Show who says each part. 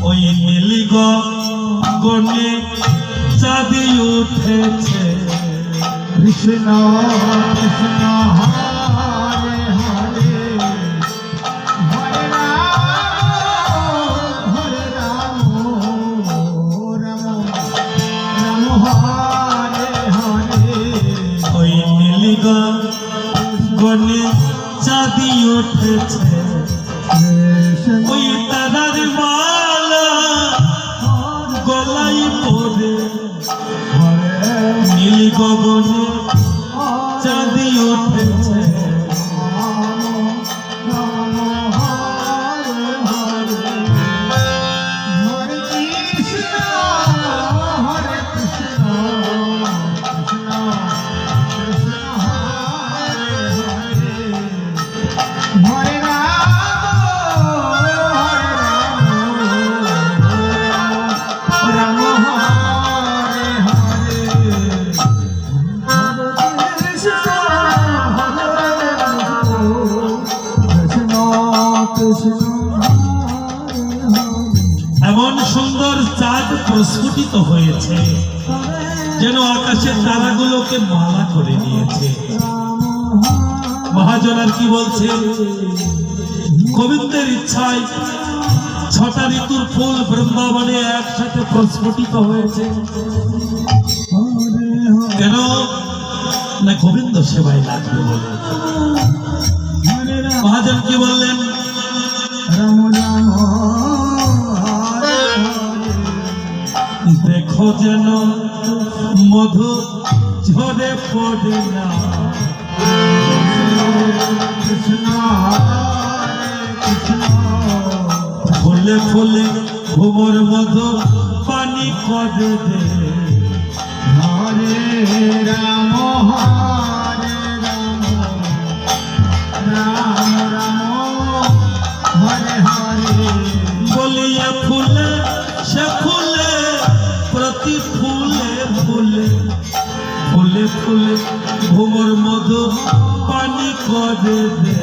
Speaker 1: ওই নীলি গগনে চাঁদ উঠেছে।
Speaker 2: কৃষ্ণ কৃষ্ণ হরে হরে হরে রাম রাম রাম হরে হরে।
Speaker 1: ওই নীলি গগনে চাঁদ উঠেছে। ওই তারার মালা গলায় পরে নীল গগনে চাঁদ উঠেছে। এমন সুন্দর চাঁদ প্রস্ফুটিত হয়েছে যেন আকাশের তারাগুলোকে মালা করে নিয়েছে। মহাজন আর কি বলছে, গোবিন্দের ইচ্ছায় 6টা ঋতুর ফুল বৃন্দাবনে একসাথে প্রস্ফুটিত হয়েছে। কেন না গোবিন্দ সেবায় লাগবে বলে। মহাজন কি বললেন,
Speaker 2: রাম রাম
Speaker 1: দেখো যেন মধু ঝরে পড়ে না।
Speaker 2: কৃষ্ণ কৃষ্ণ
Speaker 1: ফুলে ফুলে ভুবর মধু পানি করে দে।
Speaker 2: হরে রাম হরে রাম রাম রাম হরে হরে।
Speaker 1: বলিয়া ফুলে সে ফুলে প্রতি ফুলে ফুলে ফুলে ফুলে ভুবর মধু পানি করে দে।